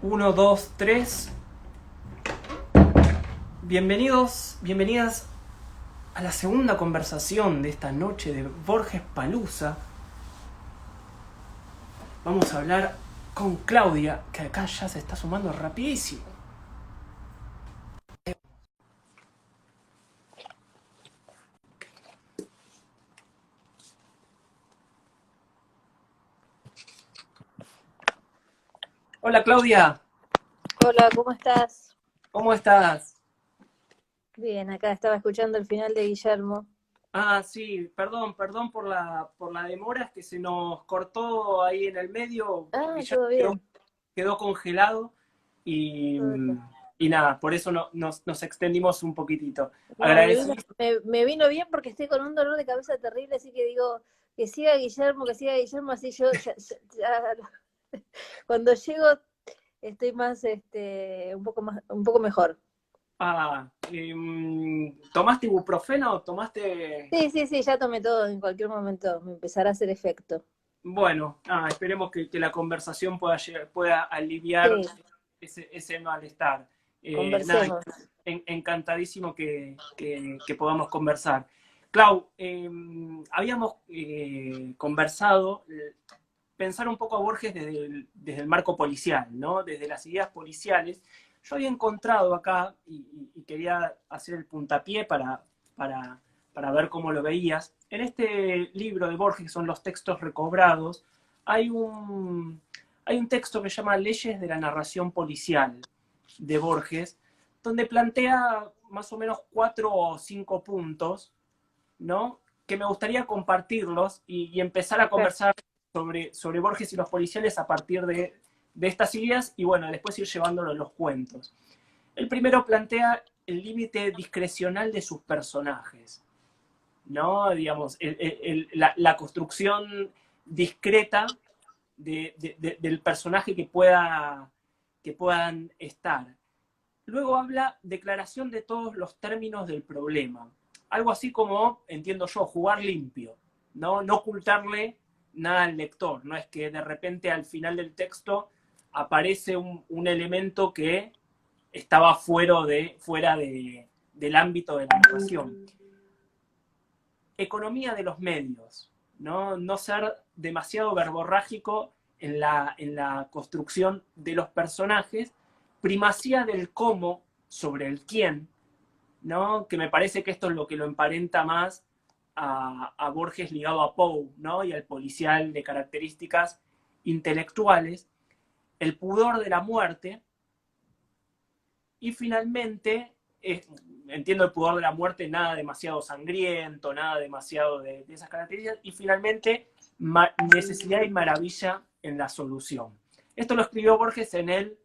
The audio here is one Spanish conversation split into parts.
Uno, dos, tres. Bienvenidos, bienvenidas a la segunda conversación de esta noche de Borges Palusa. Vamos a hablar con Claudia, que acá ya se está sumando rapidísimo. Hola Claudia, Hola, ¿cómo estás? ¿cómo estás? Bien, acá estaba escuchando el final de Guillermo. Ah, sí, perdón por la demora, es que se nos cortó ahí en el medio. Ah, Guillermo todo quedó, bien, quedó congelado y, todo bien. y nada, por eso nos extendimos un poquitito. No, Agradecido. me vino bien porque estoy con un dolor de cabeza terrible, así que digo, que siga Guillermo, así yo cuando llego estoy más, un poco mejor. Ah, ¿tomaste ibuprofeno? ¿Tomaste? Sí, sí, sí, ya tomé todo, en cualquier momento me empezará a hacer efecto. Bueno, esperemos que la conversación pueda aliviar Sí, ese malestar. Nada, conversemos. encantadísimo que podamos conversar. Clau, habíamos conversado, pensar un poco a Borges desde el marco policial, ¿no? Desde las ideas policiales. Yo había encontrado acá, y quería hacer el puntapié para, para ver cómo lo veías. En este libro de Borges, que son los textos recobrados, hay un, hay un texto que se llama Leyes de la narración policial de Borges, donde plantea más o menos 4 o 5 puntos, ¿no? Que me gustaría compartirlos y empezar a conversar sobre Borges y los policiales a partir de estas ideas y bueno, después ir llevándolo a los cuentos. El primero plantea el límite discrecional de sus personajes, ¿no? Digamos, la construcción discreta del personaje que puedan estar. Luego habla declaración de todos los términos del problema. Algo así como, entiendo yo, jugar limpio, ¿no? No ocultarle nada al lector. No es que de repente al final del texto aparece un elemento que estaba del ámbito de la narración. Economía de los medios, ¿no? No ser demasiado verborrágico en la construcción de los personajes, primacía del cómo sobre el quién, ¿no? Que me parece que esto es lo que lo emparenta más a Borges ligado a Poe, ¿no? Y al policial de características intelectuales, el pudor de la muerte, y finalmente, entiendo el pudor de la muerte, nada demasiado sangriento, nada demasiado de esas características, y finalmente, necesidad y maravilla en la solución. Esto lo escribió Borges en el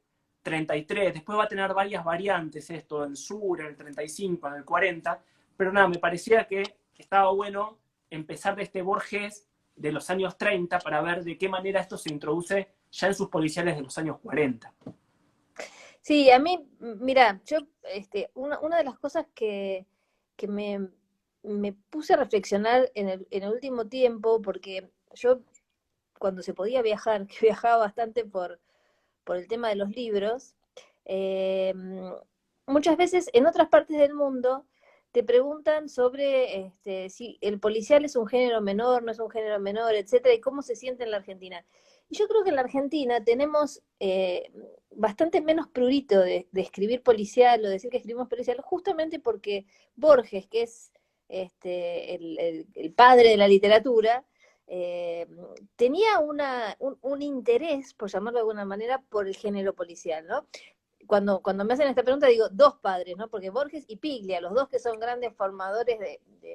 33, después va a tener varias variantes esto, en Sur, en el 35, en el 40, pero nada, me parecía que estaba bueno empezar de este Borges de los años 30 para ver de qué manera esto se introduce ya en sus policiales de los años 40. Sí, a mí, mira, una de las cosas que me puse a reflexionar en el último tiempo, porque yo cuando se podía viajar, que viajaba bastante por el tema de los libros, eh, muchas veces en otras partes del mundo te preguntan sobre si el policial es un género menor, no es un género menor, etcétera, y cómo se siente en la Argentina. Y yo creo que en la Argentina tenemos bastante menos prurito de escribir policial o decir que escribimos policial, justamente porque Borges, que es el padre de la literatura, eh, tenía un interés, por llamarlo de alguna manera, por el género policial, ¿no? Cuando me hacen esta pregunta digo dos padres, ¿no? Porque Borges y Piglia, los dos que son grandes formadores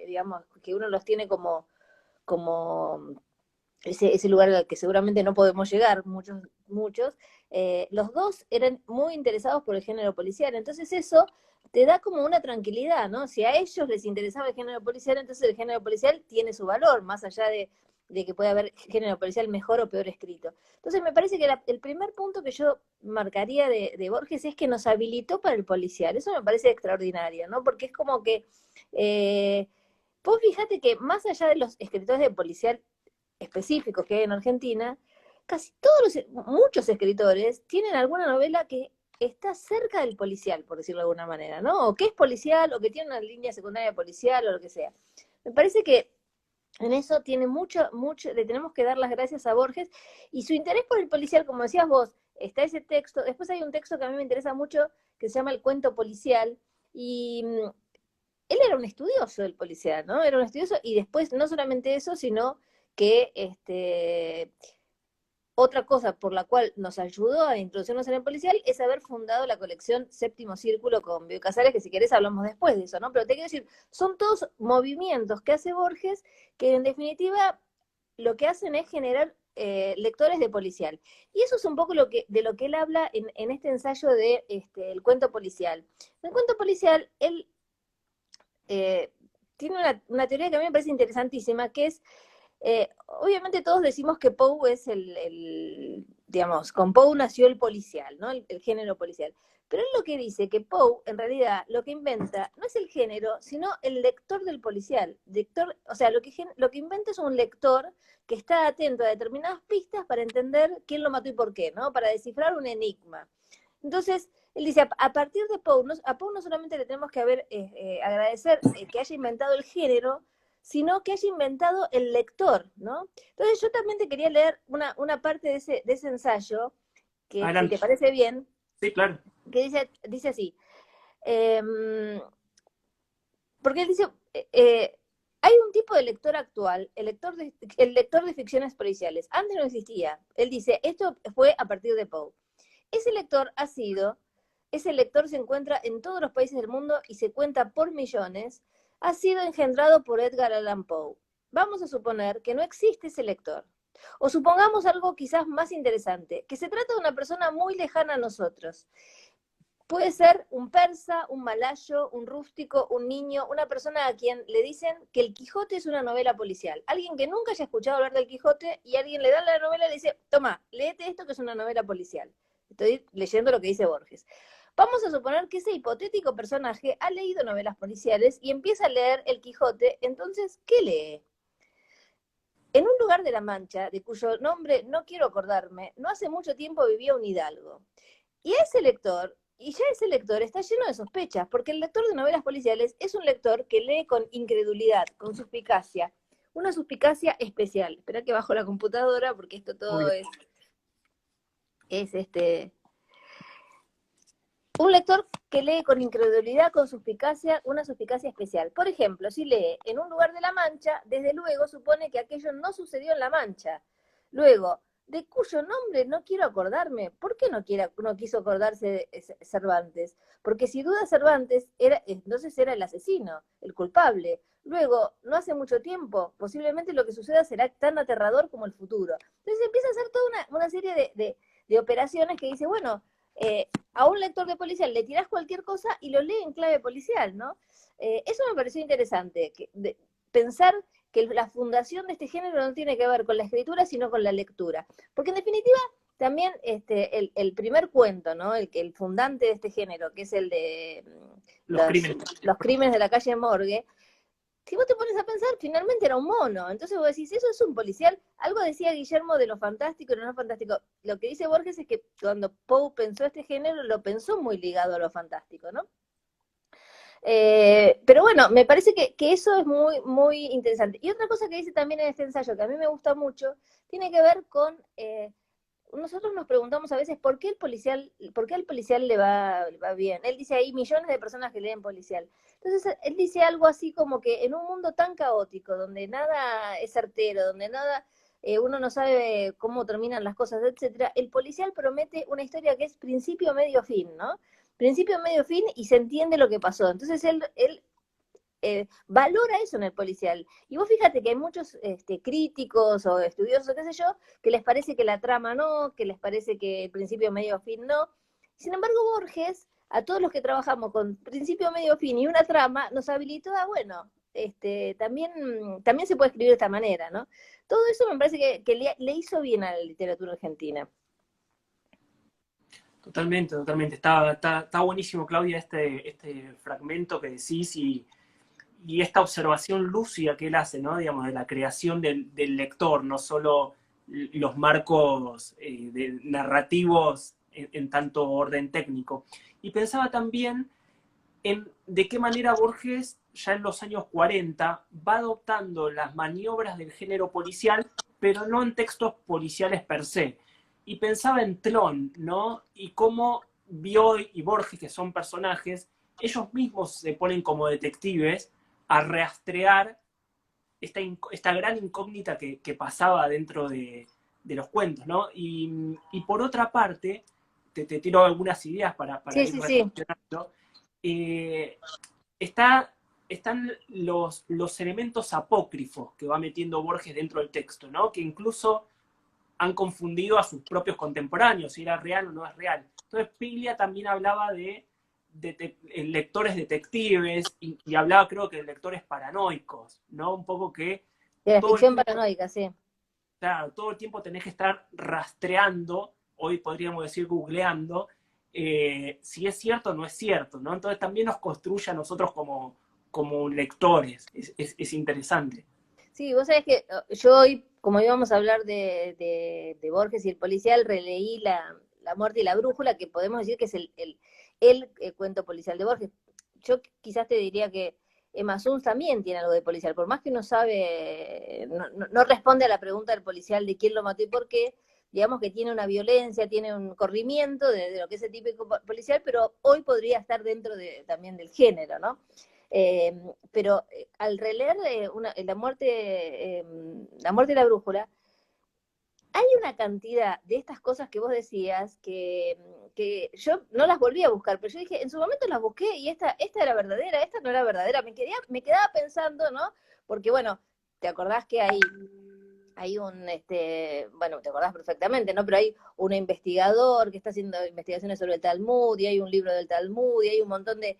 digamos, que uno los tiene como ese lugar al que seguramente no podemos llegar, muchos, los dos eran muy interesados por el género policial. Entonces eso te da como una tranquilidad, ¿no? Si a ellos les interesaba el género policial, entonces el género policial tiene su valor, más allá de que puede haber género policial mejor o peor escrito. Entonces me parece que el primer punto que yo marcaría de Borges es que nos habilitó para el policial. Eso me parece extraordinario, ¿no? Porque es como que... vos fíjate que más allá de los escritores de policial específicos que hay en Argentina, muchos escritores tienen alguna novela que está cerca del policial, por decirlo de alguna manera, ¿no? O que es policial, o que tiene una línea secundaria policial, o lo que sea. Me parece que en eso tiene le tenemos que dar las gracias a Borges, y su interés por el policial, como decías vos, está ese texto, después hay un texto que a mí me interesa mucho, que se llama El cuento policial, y él era un estudioso del policial, ¿no? Era un estudioso, y después no solamente eso, sino que otra cosa por la cual nos ayudó a introducirnos en el policial es haber fundado la colección Séptimo Círculo con Bioy Casares, que si querés hablamos después de eso, ¿no? Pero te quiero decir, son todos movimientos que hace Borges que en definitiva lo que hacen es generar lectores de policial. Y eso es un poco de lo que él habla en este ensayo de el cuento policial. En el cuento policial, él tiene una teoría que a mí me parece interesantísima, que es obviamente todos decimos que Poe es digamos, con Poe nació el policial, ¿no? El género policial. Pero él lo que dice, que Poe, en realidad, lo que inventa no es el género, sino el lector del policial. O sea, lo que inventa es un lector que está atento a determinadas pistas para entender quién lo mató y por qué, ¿no? Para descifrar un enigma. Entonces, él dice, a partir de Poe, a Poe no solamente le tenemos que agradecer que haya inventado el género, sino que haya inventado el lector, ¿no? Entonces yo también te quería leer una parte de ese ensayo, que Adelante. si te parece bien, Sí, claro. que dice así, porque él dice, hay un tipo de lector actual, el lector de ficciones policiales, antes no existía, él dice, esto fue a partir de Poe. Ese lector se encuentra en todos los países del mundo y se cuenta por millones, ha sido engendrado por Edgar Allan Poe. Vamos a suponer que no existe ese lector. O supongamos algo quizás más interesante, que se trata de una persona muy lejana a nosotros. Puede ser un persa, un malayo, un rústico, un niño, una persona a quien le dicen que el Quijote es una novela policial. Alguien que nunca haya escuchado hablar del Quijote y alguien le da la novela y le dice, toma, léete esto que es una novela policial. Estoy leyendo lo que dice Borges. Vamos a suponer que ese hipotético personaje ha leído novelas policiales y empieza a leer El Quijote, entonces, ¿qué lee? En un lugar de la Mancha, de cuyo nombre no quiero acordarme, no hace mucho tiempo vivía un hidalgo. Y ya ese lector está lleno de sospechas, porque el lector de novelas policiales es un lector que lee con incredulidad, con suspicacia, una suspicacia especial. Espera que bajo la computadora, porque esto todo es un lector que lee con incredulidad, con suspicacia, una suspicacia especial. Por ejemplo, si lee en un lugar de la Mancha, desde luego supone que aquello no sucedió en la Mancha. Luego, de cuyo nombre no quiero acordarme. ¿Por qué no quiso acordarse de Cervantes? Porque si duda Cervantes, entonces era el asesino, el culpable. Luego, no hace mucho tiempo, posiblemente lo que suceda será tan aterrador como el futuro. Entonces empieza a hacer toda una serie de operaciones que dice, bueno, a un lector de policial le tirás cualquier cosa y lo lee en clave policial, ¿no? Eso me pareció interesante, pensar que la fundación de este género no tiene que ver con la escritura, sino con la lectura. Porque en definitiva, también el primer cuento, ¿no? El fundante de este género, que es el de los crímenes de la calle Morgue, si vos te pones a pensar, finalmente era un mono. Entonces vos decís, eso es un policial. Algo decía Guillermo de lo fantástico y lo no fantástico. Lo que dice Borges es que cuando Poe pensó este género, lo pensó muy ligado a lo fantástico, ¿no? Pero bueno, me parece que eso es muy, muy interesante. Y otra cosa que dice también en este ensayo, que a mí me gusta mucho, tiene que ver con... nosotros nos preguntamos a veces por qué al policial le va bien. Él dice, hay millones de personas que leen policial. Entonces, él dice algo así como que en un mundo tan caótico, donde nada es certero, donde nada, uno no sabe cómo terminan las cosas, etcétera, el policial promete una historia que es principio, medio, fin, ¿no? Principio, medio, fin, y se entiende lo que pasó. Entonces, él valora eso en el policial. Y vos fíjate que hay muchos críticos o estudiosos, qué sé yo, que les parece que la trama no, que les parece que el principio, medio, fin no. Sin embargo, Borges, a todos los que trabajamos con principio, medio, fin y una trama, nos habilitó a, bueno, también se puede escribir de esta manera, ¿no? Todo eso me parece que le hizo bien a la literatura argentina. Totalmente, totalmente. Está buenísimo, Claudia, este fragmento que decís y esta observación lúcida que él hace, ¿no? Digamos, de la creación del lector, no solo los marcos narrativos en tanto orden técnico. Y pensaba también en de qué manera Borges, ya en los años 40, va adoptando las maniobras del género policial, pero no en textos policiales per se. Y pensaba en Tron, ¿no? Y cómo Bioy y Borges, que son personajes, ellos mismos se ponen como detectives a rastrear esta gran incógnita que pasaba dentro de los cuentos, ¿no? Y por otra parte, te tiro algunas ideas para Sí, ir sí, sí. reflexionando. Eh, están los elementos apócrifos que va metiendo Borges dentro del texto, ¿no? Que incluso han confundido a sus propios contemporáneos, si era real o no es real. Entonces Piglia también hablaba de lectores detectives y hablaba creo que de lectores paranoicos, ¿no? Un poco que De la todo el ficción tiempo, paranoica, sí. claro, todo el tiempo tenés que estar rastreando, hoy podríamos decir googleando, si es cierto o no es cierto, ¿no? Entonces también nos construye a nosotros como lectores, es interesante. Sí, vos sabés que yo hoy, como íbamos a hablar de Borges y el policial, releí La muerte y la brújula, que podemos decir que es el cuento policial de Borges. Yo quizás te diría que Emma Suns también tiene algo de policial, por más que no sabe, no responde a la pregunta del policial de quién lo mató y por qué, digamos que tiene una violencia, tiene un corrimiento de lo que es el típico policial, pero hoy podría estar dentro también del género, ¿no? Pero al releer la muerte y la brújula, hay una cantidad de estas cosas que vos decías que yo no las volví a buscar, pero yo dije, en su momento las busqué y esta era verdadera, esta no era verdadera. Me quedaba pensando, ¿no? Porque bueno, te acordás que hay bueno, te acordás perfectamente, ¿no? Pero hay un investigador que está haciendo investigaciones sobre el Talmud, y hay un libro del Talmud, y hay un montón de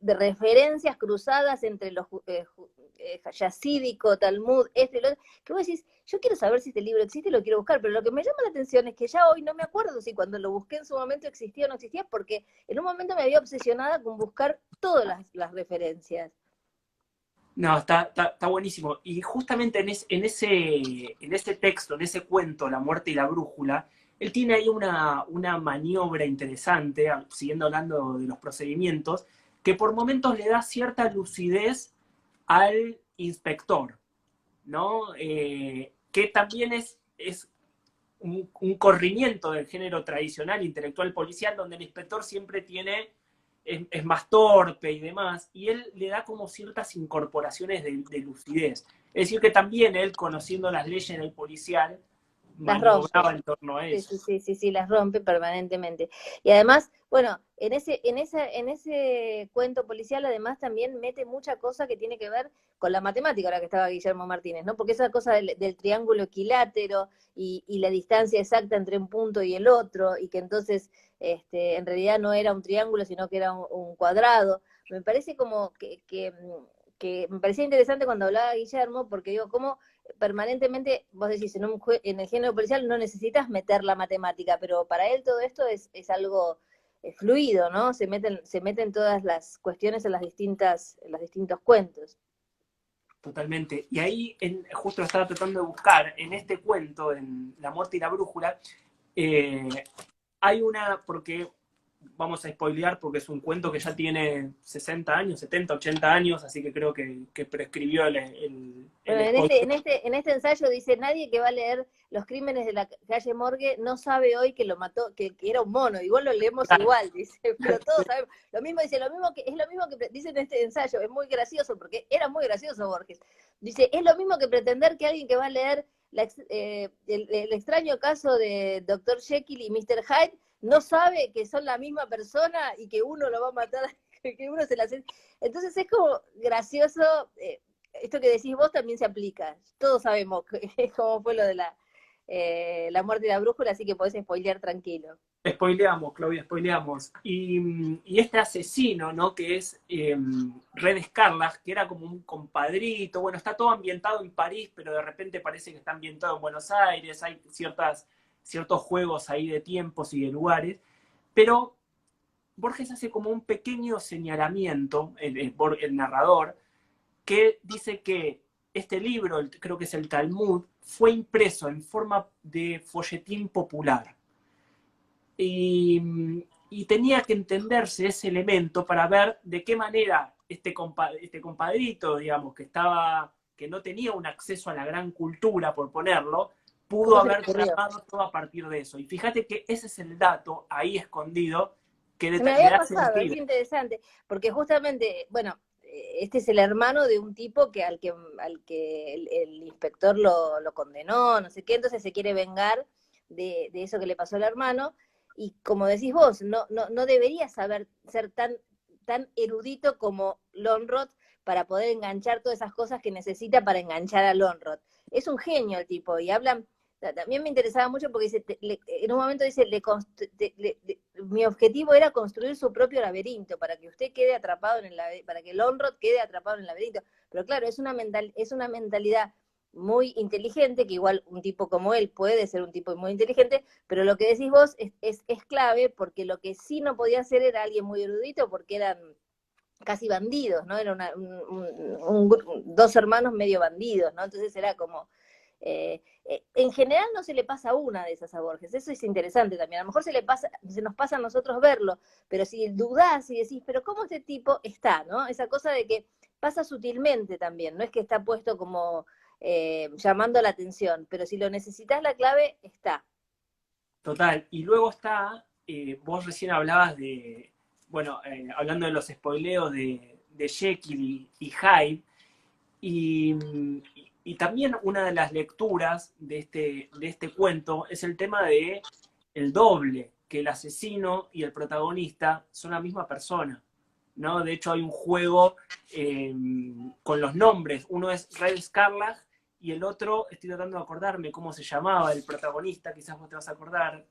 referencias cruzadas entre los yacídico, Talmud, esto y lo otro, que vos decís, yo quiero saber si este libro existe y lo quiero buscar, pero lo que me llama la atención es que ya hoy no me acuerdo si cuando lo busqué en su momento existía o no existía, porque en un momento me había obsesionada con buscar todas las referencias. No, está buenísimo. Y justamente en ese texto, en ese cuento, La muerte y la brújula, él tiene ahí una maniobra interesante, siguiendo hablando de los procedimientos, que por momentos le da cierta lucidez al inspector, ¿no? Que también es un corrimiento del género tradicional intelectual policial, donde el inspector siempre es más torpe y demás, y él le da como ciertas incorporaciones de lucidez. Es decir, que también él, conociendo las leyes del policial, Las rompe. maniobraba en torno a Sí, eso. sí, sí, sí, sí, las rompe permanentemente. Y además, bueno, en ese cuento policial además también mete mucha cosa que tiene que ver con la matemática, ahora que estaba Guillermo Martínez, ¿no? Porque esa cosa del triángulo equilátero y la distancia exacta entre un punto y el otro, y que entonces en realidad no era un triángulo, sino que era un cuadrado. Me parece como que me parecía interesante cuando hablaba Guillermo, porque digo, ¿cómo permanentemente, vos decís, en el género policial no necesitas meter la matemática, pero para él todo esto es algo fluido, ¿no? Se meten todas las cuestiones en los distintos cuentos. Totalmente. Y ahí, justo estaba tratando de buscar, en este cuento, en La muerte y la brújula, eh, hay porque vamos a spoilear porque es un cuento que ya tiene 60 años, 70, 80 años, así que creo que prescribió Bueno, el en spoiler. este ensayo dice, nadie que va a leer Los crímenes de la calle Morgue no sabe hoy que lo mató, que era un mono, igual lo leemos Claro, igual, dice, pero todos sabemos. Lo mismo dice, es lo mismo que dice en este ensayo, es muy gracioso, porque era muy gracioso Borges. Dice, es lo mismo que pretender que alguien que va a leer el extraño caso de Dr. Jekyll y Mr. Hyde no sabe que son la misma persona y que uno lo va a matar, que uno se la hace. Entonces es como gracioso. Esto que decís vos también se aplica. Todos sabemos cómo fue lo de la muerte de la brújula, así que podés spoilear tranquilo. spoileamos, Claudia, spoileamos. Y este asesino, ¿no? Que es Red Scarlett, que era como un compadrito, bueno, está todo ambientado en París, pero de repente parece que está ambientado en Buenos Aires, hay ciertos juegos ahí de tiempos y de lugares, pero Borges hace como un pequeño señalamiento, el narrador, que dice que este libro, creo que es el Talmud, fue impreso en forma de folletín popular. Y tenía que entenderse ese elemento para ver de qué manera este compadrito, digamos, que no tenía un acceso a la gran cultura, por ponerlo, pudo ¿Cómo se le haber ocurrió? tratado todo a partir de eso. Y fíjate que ese es el dato ahí escondido que Se me le había da pasado, es sentido. interesante, porque justamente, bueno, este es el hermano de un tipo que al que el inspector lo condenó, no sé qué, entonces se quiere vengar de eso que le pasó al hermano, y como decís vos, no debería ser tan erudito como Lonrod para poder enganchar todas esas cosas que necesita para enganchar a Lonrod. Es un genio el tipo, y hablan también me interesaba mucho porque dice, en un momento dice, mi objetivo era construir su propio laberinto para que usted quede atrapado en el laberinto, para que Lonrod quede atrapado en el laberinto. Pero claro, es una mentalidad muy inteligente, que igual un tipo como él puede ser un tipo muy inteligente, pero lo que decís vos es clave, porque lo que sí no podía hacer era alguien muy erudito, porque eran casi bandidos, ¿no? Era dos hermanos medio bandidos, ¿no? Entonces era como, en general no se le pasa una de esas a Borges, eso es interesante también, a lo mejor se nos pasa a nosotros verlo, pero si dudás y decís, pero ¿cómo este tipo está, no? Esa cosa de que pasa sutilmente también, no es que está puesto como llamando la atención, pero si lo necesitas la clave, está. Total. Y luego está, vos recién hablabas bueno, hablando de los spoileos de Jekyll y Hyde, y, y también una de las lecturas de este cuento es el tema de el doble, que el asesino y el protagonista son la misma persona, ¿no? De hecho hay un juego con los nombres, uno es Red Scarlag y el otro, estoy tratando de acordarme cómo se llamaba el protagonista, quizás vos te vas a acordar,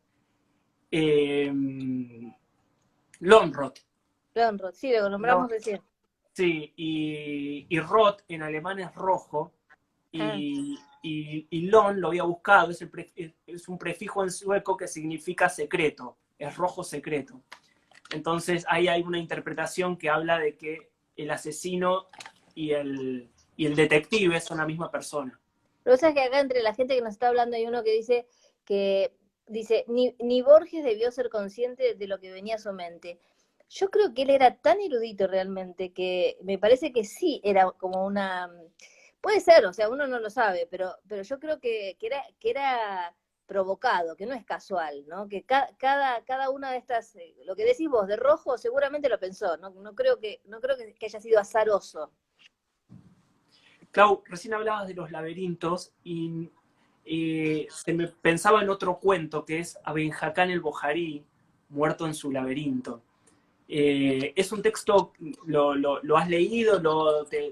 eh, Lonrod. Lonrod, sí, lo Lon, nombramos recién. sí, y Rot en alemán es rojo, Ah. y Lon lo había buscado, es un prefijo en sueco que significa secreto, es rojo secreto. Entonces ahí hay una interpretación que habla de que el asesino y el detective son la misma persona. Pero sabes que acá entre la gente que nos está hablando hay uno que dice, ni Borges debió ser consciente de lo que venía a su mente. Yo creo que él era tan erudito realmente que me parece que sí era como una... Puede ser, o sea, uno no lo sabe, pero yo creo que era provocado, que no es casual, ¿no? Que cada una de estas, lo que decís vos de rojo seguramente lo pensó, no creo que haya sido azaroso. Clau, recién hablabas de los laberintos y se me pensaba en otro cuento que es Aben Hakán el Bojarí, muerto en su laberinto. Es un texto, lo has leído?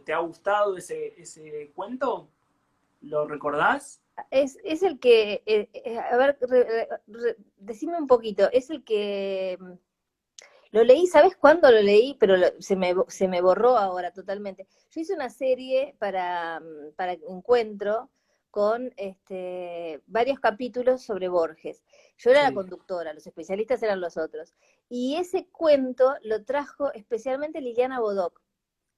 Te ha gustado ese cuento? ¿Lo recordás? Es el que, a ver, decime un poquito, es el que lo leí, ¿sabes cuándo lo leí? Pero se me borró ahora totalmente. Yo hice una serie para Encuentro con varios capítulos sobre Borges. Yo era la Sí. conductora, los especialistas eran los otros. Y ese cuento lo trajo especialmente Liliana Bodoc.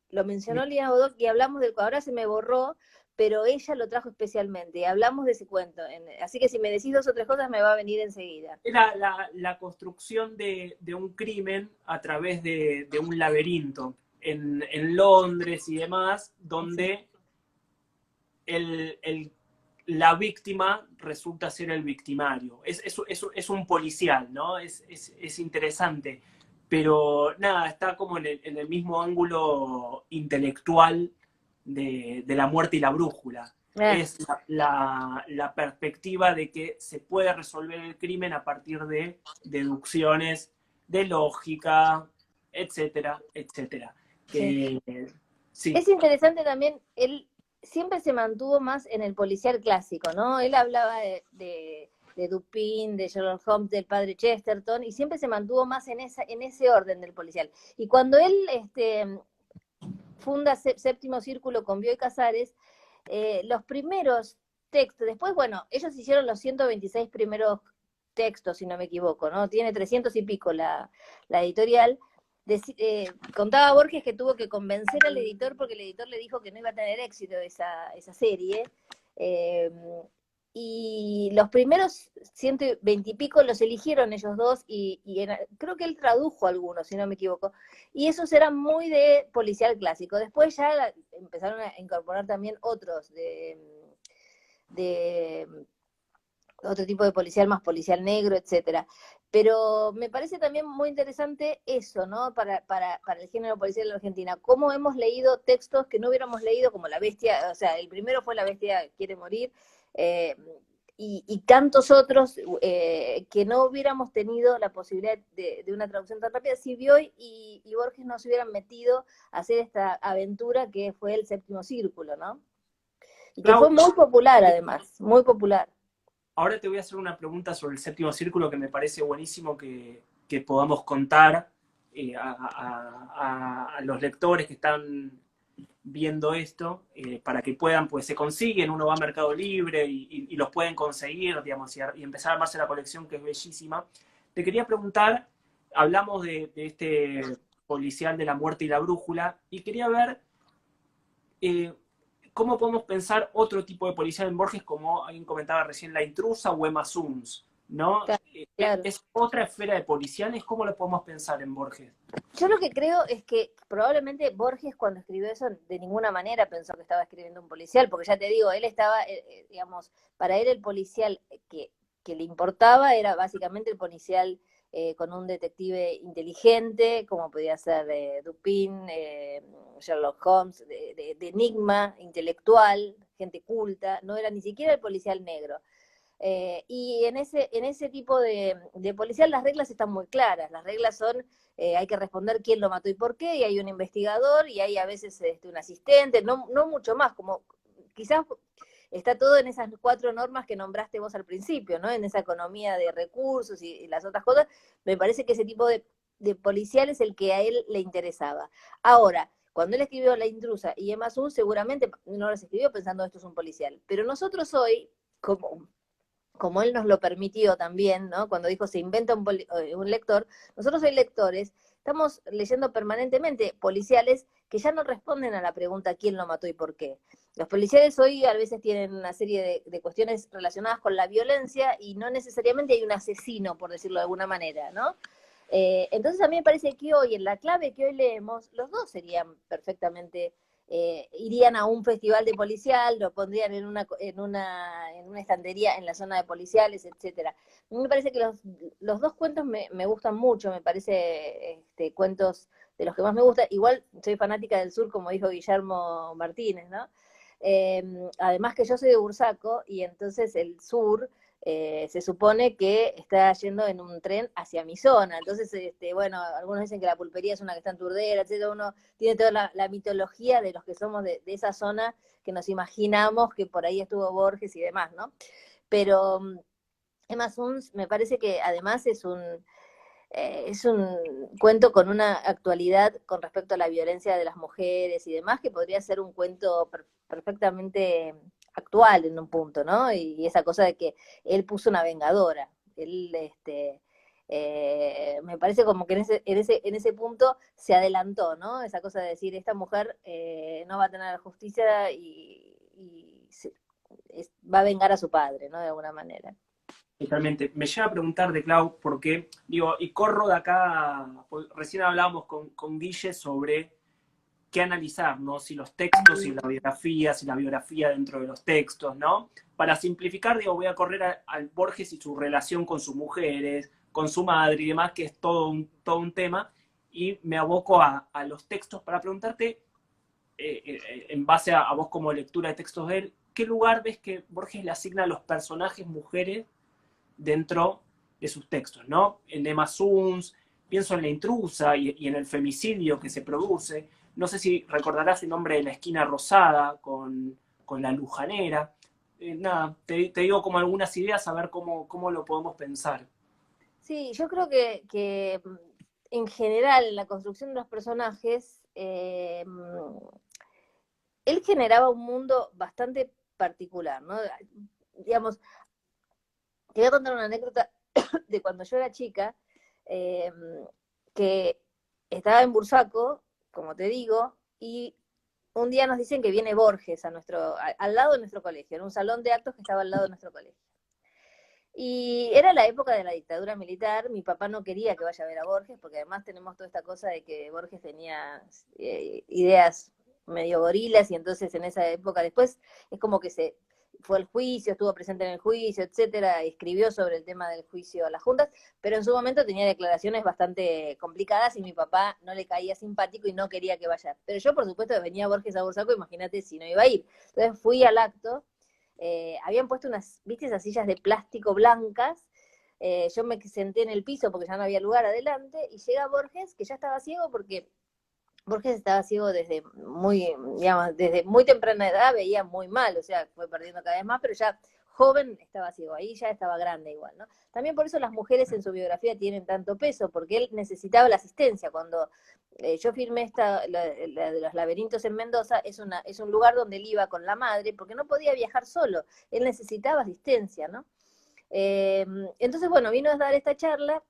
Lo mencionó Liliana Bodoc y hablamos del cuento. Ahora se me borró, pero ella lo trajo especialmente. Y hablamos de ese cuento. Así que si me decís dos o tres cosas, me va a venir enseguida. Era la construcción de un crimen a través de un laberinto en Londres y demás, Sí. donde la víctima resulta ser el victimario. Es un policial, ¿no? Es interesante, pero nada, está como en el mismo ángulo intelectual de la muerte y la brújula. Ah, Es la perspectiva de que se puede resolver el crimen a partir de deducciones, de lógica, etcétera, etcétera. sí. Sí, Es interesante también, él siempre se mantuvo más en el policial clásico, ¿no? Él hablaba de Dupin, de Sherlock Holmes, del padre Chesterton, y siempre se mantuvo más en ese orden del policial. Y cuando él funda Séptimo Círculo con Bioy Casares, los primeros textos, después, bueno, ellos hicieron los 126 primeros textos, si no me equivoco, ¿no? Tiene 300 y pico la editorial, contaba Borges que tuvo que convencer al editor porque el editor le dijo que no iba a tener éxito esa serie. Eh, y los primeros 120 y pico los eligieron ellos dos creo que él tradujo algunos, si no me equivoco. Y esos eran muy de policial clásico. Después ya empezaron a incorporar también otros de otro tipo de policial, más policial negro, etcétera. Pero me parece también muy interesante eso, ¿no? Para el género policial de la Argentina. Cómo hemos leído textos que no hubiéramos leído, como La Bestia, o sea, el primero fue La Bestia quiere morir, eh, y tantos otros que no hubiéramos tenido la posibilidad de una traducción tan rápida si Bioy y Borges no se hubieran metido a hacer esta aventura que fue El Séptimo Círculo, ¿no? Y que fue Clau, muy popular además, muy popular. ahora te voy a hacer una pregunta sobre el séptimo círculo que me parece buenísimo que podamos contar a los lectores que están viendo esto, para que puedan, pues se consiguen, uno va a Mercado Libre y los pueden conseguir, digamos, y empezar a armarse la colección que es bellísima. Te quería preguntar, hablamos de este policial de La Muerte y la Brújula, y quería ver eh, cómo podemos pensar otro tipo de policial en Borges, como alguien comentaba recién, La Intrusa o Emma Suns, ¿no? Claro. ¿Es otra esfera de policiales? ¿Cómo lo podemos pensar en Borges? Yo lo que creo es que probablemente Borges cuando escribió eso de ninguna manera pensó que estaba escribiendo un policial, porque ya te digo, él estaba, digamos, para él el policial que le importaba era básicamente el policial con un detective inteligente, como podía ser Dupin, Sherlock Holmes, de enigma, intelectual, gente culta, no era ni siquiera el policial negro. Y en ese tipo de policial las reglas están muy claras. Las reglas son, hay que responder quién lo mató y por qué, y hay un investigador, y hay a veces un asistente, no mucho más, como quizás está todo en esas 4 normas que nombraste vos al principio, ¿no? En esa economía de recursos y las otras cosas. Me parece que ese tipo de policial es el que a él le interesaba. Ahora, cuando él escribió La Intrusa y Emma Sun, seguramente no las escribió pensando esto es un policial. Pero nosotros hoy, como él nos lo permitió también, ¿no? Cuando dijo se inventa un lector, nosotros hoy lectores estamos leyendo permanentemente policiales que ya no responden a la pregunta quién lo mató y por qué. Los policiales hoy a veces tienen una serie de cuestiones relacionadas con la violencia y no necesariamente hay un asesino, por decirlo de alguna manera, ¿no? Entonces a mí me parece que hoy, en la clave que hoy leemos, los dos serían perfectamente, irían a un festival de policial, lo pondrían en una estantería en la zona de policiales, etcétera. A mí me parece que los dos cuentos me gustan mucho, me parece cuentos de los que más me gustan. Igual soy fanática del sur, como dijo Guillermo Martínez, ¿no? Además que yo soy de Bursaco y entonces el sur se supone que está yendo en un tren hacia mi zona. Entonces, bueno, algunos dicen que la pulpería es una que está en Turdera, etcétera. Uno tiene toda la mitología de los que somos de esa zona, que nos imaginamos que por ahí estuvo Borges y demás, ¿no? Pero Emma Suns me parece que además es un cuento con una actualidad con respecto a la violencia de las mujeres y demás, que podría ser un cuento perfectamente actual en un punto, ¿no? Y esa cosa de que él puso una vengadora. Él, me parece como que en ese punto se adelantó, ¿no? Esa cosa de decir, esta mujer no va a tener justicia va a vengar a su padre, ¿no? De alguna manera. Totalmente. Me lleva a preguntar de Clau, porque, digo, y corro de acá, pues, recién hablábamos con Guille sobre qué analizar, ¿no? Si los textos, si la biografía dentro de los textos, ¿no? Para simplificar, digo, voy a correr al Borges y su relación con sus mujeres, con su madre y demás, que es todo un tema, y me aboco a los textos para preguntarte, en base a vos como lectura de textos de él, ¿qué lugar ves que Borges le asigna a los personajes mujeres dentro de sus textos, ¿no? En Emma Suns, pienso en La Intrusa y en el femicidio que se produce. No sé si recordarás el nombre de La Esquina Rosada con La Lujanera. Nada, te digo como algunas ideas a ver cómo lo podemos pensar. Sí, yo creo que en general en la construcción de los personajes, él generaba un mundo bastante particular, ¿no? Digamos, te voy a contar una anécdota de cuando yo era chica, eh, que estaba en Bursaco, como te digo, y un día nos dicen que viene Borges al lado de nuestro colegio, en un salón de actos que estaba al lado de nuestro colegio. Y era la época de la dictadura militar, mi papá no quería que vaya a ver a Borges, porque además tenemos toda esta cosa de que Borges tenía ideas medio gorilas, y entonces en esa época después es como que se fue al juicio, estuvo presente en el juicio, etcétera, escribió sobre el tema del juicio a las juntas, pero en su momento tenía declaraciones bastante complicadas y mi papá no le caía simpático y no quería que vaya. Pero yo, por supuesto, venía Borges a Bursaco, imagínate si no iba a ir. Entonces fui al acto. Habían puesto unas, ¿viste esas sillas de plástico blancas? Yo me senté en el piso porque ya no había lugar adelante, y llega Borges, que ya estaba ciego porque Borges estaba ciego desde muy, digamos, desde muy temprana edad, veía muy mal, o sea, fue perdiendo cada vez más, pero ya joven estaba ciego, ahí ya estaba grande igual, ¿no? También por eso las mujeres en su biografía tienen tanto peso, porque él necesitaba la asistencia. Cuando yo firmé la de los laberintos en Mendoza, es un lugar donde él iba con la madre, porque no podía viajar solo, él necesitaba asistencia, ¿no? Entonces, bueno, vino a dar esta charla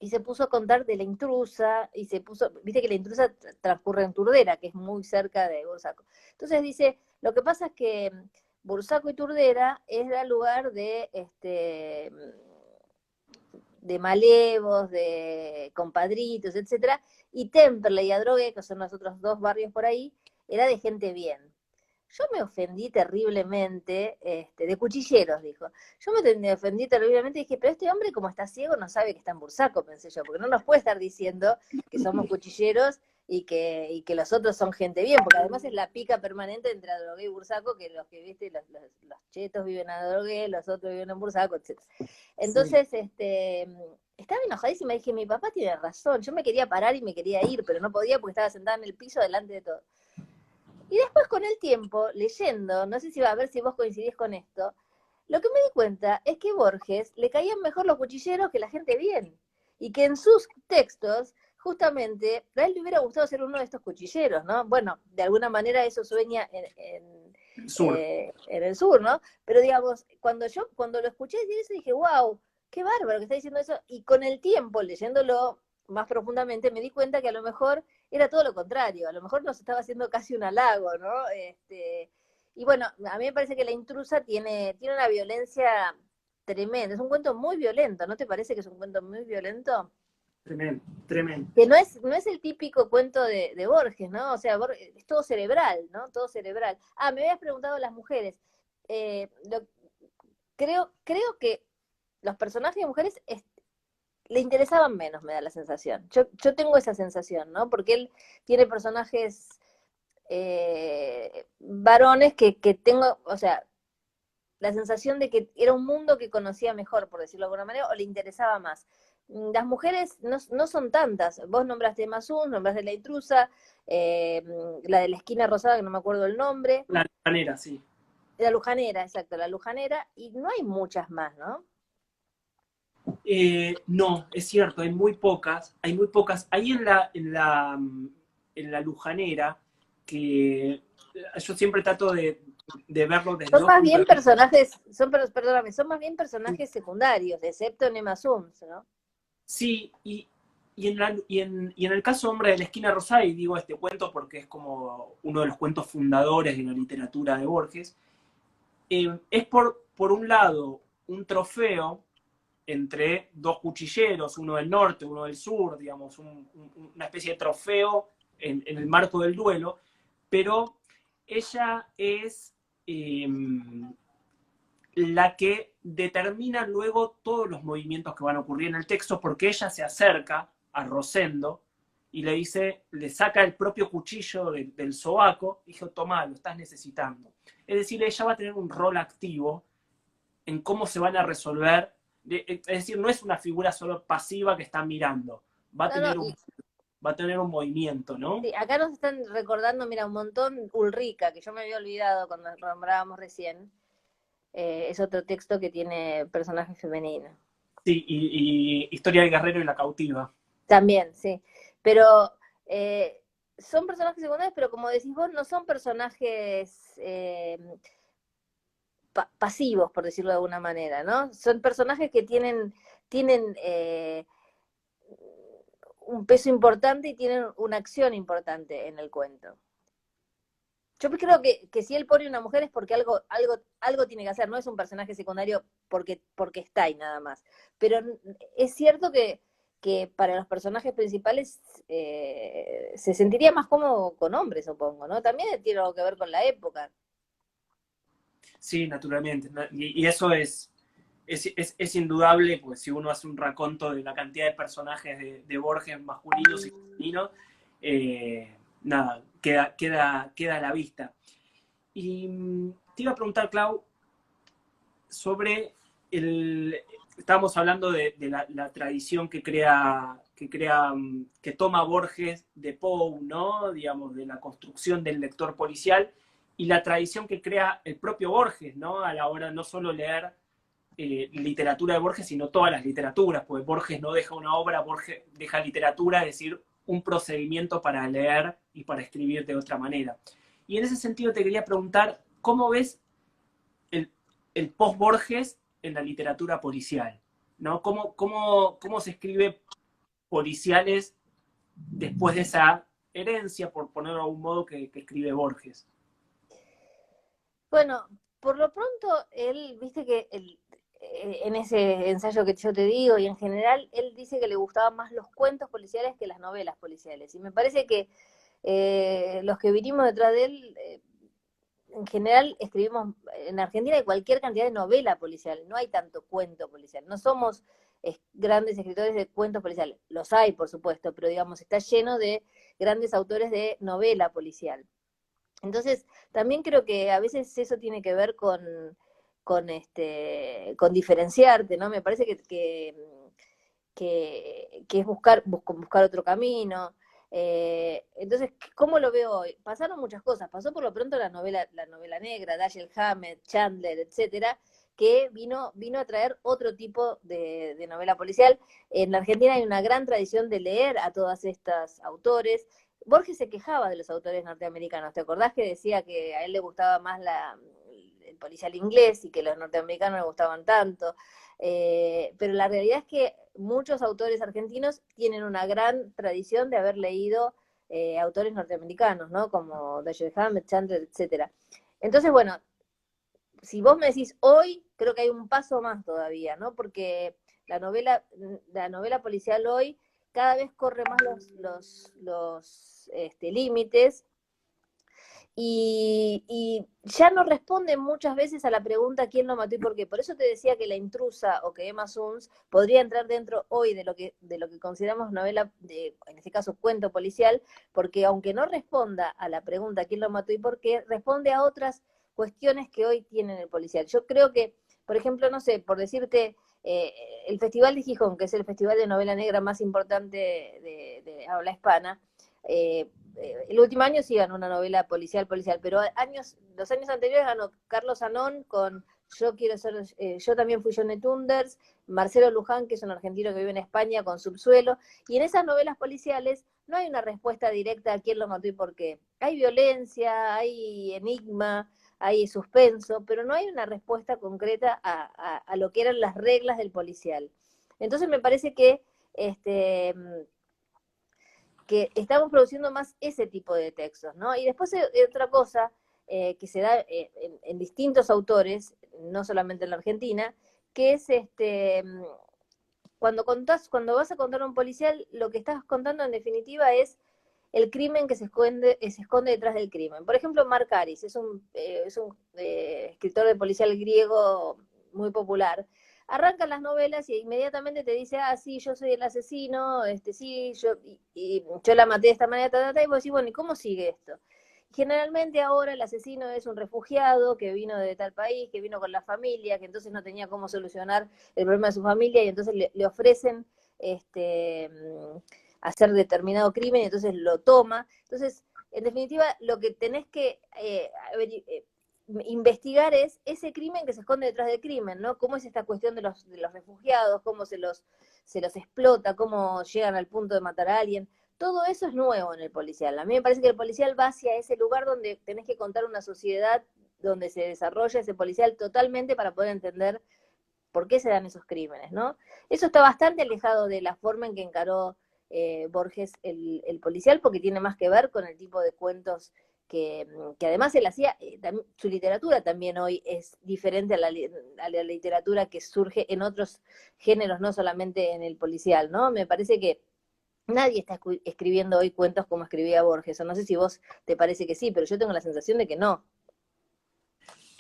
y se puso a contar de La Intrusa, y se puso, viste que La Intrusa transcurre en Turdera, que es muy cerca de Bursaco. Entonces dice, lo que pasa es que Bursaco y Turdera era lugar de malevos, de compadritos, etcétera, y Temperley y Adrogué, que son los otros dos barrios por ahí, era de gente bien. Yo me ofendí terriblemente, de cuchilleros, dijo. Yo me ofendí terriblemente y dije, pero este hombre, como está ciego, no sabe que está en Bursaco, pensé yo, porque no nos puede estar diciendo que somos cuchilleros y que los otros son gente bien, porque además es la pica permanente entre Adrogué y Bursaco, que los que, viste, los chetos viven en Adrogué, los otros viven en Bursaco, etc. Entonces, sí, estaba enojadísima y dije, mi papá tiene razón, yo me quería parar y me quería ir, pero no podía porque estaba sentada en el piso delante de todo. Y después con el tiempo, leyendo, no sé si va a ver si vos coincidís con esto, lo que me di cuenta es que Borges le caían mejor los cuchilleros que la gente bien. Y que en sus textos, justamente, a él le hubiera gustado ser uno de estos cuchilleros, ¿no? Bueno, de alguna manera eso sueña Sur. en el sur, ¿no? Pero digamos, cuando lo escuché decir eso, dije, wow, qué bárbaro que está diciendo eso. Y con el tiempo, leyéndolo más profundamente, me di cuenta que a lo mejor era todo lo contrario, a lo mejor nos estaba haciendo casi un halago, ¿no? Y bueno, a mí me parece que La Intrusa tiene una violencia tremenda, es un cuento muy violento, ¿no te parece que es un cuento muy violento? Tremendo, tremendo. Que no es el típico cuento de Borges, ¿no? O sea, es todo cerebral, ¿no? Todo cerebral. Ah, me habías preguntado las mujeres. Eh, lo, creo que los personajes de mujeres le interesaban menos, me da la sensación. Yo tengo esa sensación, ¿no? Porque él tiene personajes varones que tengo, o sea, la sensación de que era un mundo que conocía mejor, por decirlo de alguna manera, o le interesaba más. Las mujeres no son tantas. Vos nombraste Mazún, nombraste La Intrusa, la de la esquina rosada, que no me acuerdo el nombre. La manera, sí. La Lujanera, exacto, la Lujanera, y no hay muchas más, ¿no? No, es cierto, hay muy pocas, hay muy pocas. Ahí en la Lujanera, que yo siempre trato de verlo desde Son dos más puntos bien de vista. personajes, perdóname, son más bien personajes secundarios, excepto Nema Sums, ¿no? Sí, y en el caso Hombre de la Esquina Rosada, y digo este cuento porque es como uno de los cuentos fundadores de la literatura de Borges, es por un lado un trofeo entre dos cuchilleros, uno del norte, uno del sur, digamos, una especie de trofeo en el marco del duelo, pero ella es la que determina luego todos los movimientos que van a ocurrir en el texto, porque ella se acerca a Rosendo y le dice, le saca el propio cuchillo del sobaco y dijo, toma, lo estás necesitando. Es decir, ella va a tener un rol activo en cómo se van a resolver, es decir, no es una figura solo pasiva que está mirando, va a No, no, tener va a tener un movimiento, ¿no? sí, acá nos están recordando, mira, un montón Ulrica, que yo me había olvidado cuando nombrábamos recién. Es otro texto que tiene personaje femenino. Sí, Historia del Guerrero y la Cautiva. También, sí. Pero son personajes secundarios, pero como decís vos, no son personajes pasivos, por decirlo de alguna manera, ¿no? Son personajes que tienen un peso importante y tienen una acción importante en el cuento. Yo creo que si él pone una mujer es porque algo tiene que hacer, no es un personaje secundario porque está ahí nada más. Pero es cierto que para los personajes principales se sentiría más cómodo con hombres, supongo, ¿no? También tiene algo que ver con la época. Sí, naturalmente. Y eso es indudable, pues si uno hace un raconto de la cantidad de personajes de Borges masculinos y femeninos, nada, queda a la vista. Y te iba a preguntar, Clau, sobre estábamos hablando de la tradición que toma Borges de Poe, ¿no? Digamos, de la construcción del lector policial, y la tradición que crea el propio Borges, ¿no? A la hora no solo leer literatura de Borges, sino todas las literaturas, porque Borges no deja una obra, Borges deja literatura, es decir, un procedimiento para leer y para escribir de otra manera. Y en ese sentido te quería preguntar, ¿cómo ves el, el post-Borges en la literatura policial? ¿No? ¿Cómo se escribe policiales después de esa herencia, por ponerlo de algún modo, que escribe Borges? Bueno, por lo pronto, él, viste que en ese ensayo que yo te digo, y en general, él dice que le gustaban más los cuentos policiales que las novelas policiales. Y me parece que los que vinimos detrás de él, en general, escribimos, en Argentina hay cualquier cantidad de novela policial, no hay tanto cuento policial. No somos grandes escritores de cuentos policiales. Los hay, por supuesto, pero digamos, está lleno de grandes autores de novela policial. Entonces, también creo que a veces eso tiene que ver con diferenciarte, ¿no? Me parece que es buscar otro camino. Entonces, ¿cómo lo veo hoy? Pasaron muchas cosas. Pasó por lo pronto la novela negra, Dashiell Hammett, Chandler, etcétera, que vino a traer otro tipo de novela policial. En la Argentina hay una gran tradición de leer a todas estas autores. Borges se quejaba de los autores norteamericanos. ¿Te acordás que decía que a él le gustaba más el policial inglés y que los norteamericanos no le gustaban tanto? Pero la realidad es que muchos autores argentinos tienen una gran tradición de haber leído autores norteamericanos, ¿no? Como Dashiell Hammett, Chandler, etcétera. Entonces, bueno, si vos me decís hoy, creo que hay un paso más todavía, ¿no? Porque la novela policial hoy cada vez corre más los límites y ya no responden muchas veces a la pregunta quién lo mató y por qué. Por eso te decía que La Intrusa o que Emma Suns podría entrar dentro hoy de lo que consideramos novela, en este caso cuento policial, porque aunque no responda a la pregunta quién lo mató y por qué, responde a otras cuestiones que hoy tienen el policial. Yo creo que, por ejemplo, no sé, por decirte, eh, el Festival de Gijón, que es el festival de novela negra más importante de habla hispana, el último año sí ganó una novela policial, pero los años anteriores ganó Carlos Anón con Yo también fui Johnny Tunders, Marcelo Luján, que es un argentino que vive en España, con Subsuelo, y en esas novelas policiales no hay una respuesta directa a quién lo mató y por qué. Hay violencia, hay enigma, hay suspenso, pero no hay una respuesta concreta a lo que eran las reglas del policial. Entonces me parece que estamos produciendo más ese tipo de textos, ¿no? Y después hay otra cosa que se da en distintos autores, no solamente en la Argentina, que es cuando vas a contar un policial, lo que estás contando en definitiva es el crimen que se esconde detrás del crimen. Por ejemplo, Mark Harris es un escritor de policial griego muy popular. Arrancan las novelas y inmediatamente te dice, sí, yo soy el asesino, sí, y yo la maté de esta manera, y vos decís, bueno, ¿y cómo sigue esto? Generalmente ahora el asesino es un refugiado que vino de tal país, que vino con la familia, que entonces no tenía cómo solucionar el problema de su familia y entonces le ofrecen hacer determinado crimen y entonces lo toma. Entonces, en definitiva, lo que tenés que investigar es ese crimen que se esconde detrás del crimen, ¿no? ¿Cómo es esta cuestión de los refugiados? ¿Cómo se los explota? ¿Cómo llegan al punto de matar a alguien? Todo eso es nuevo en el policial. A mí me parece que el policial va hacia ese lugar donde tenés que contar una sociedad donde se desarrolla ese policial totalmente para poder entender por qué se dan esos crímenes, ¿no? Eso está bastante alejado de la forma en que encaró Borges el policial, porque tiene más que ver con el tipo de cuentos que además él hacía, su literatura también hoy es diferente a la literatura que surge en otros géneros, no solamente en el policial, ¿no? Me parece que nadie está escribiendo hoy cuentos como escribía Borges, o no sé si vos te parece que sí, pero yo tengo la sensación de que no.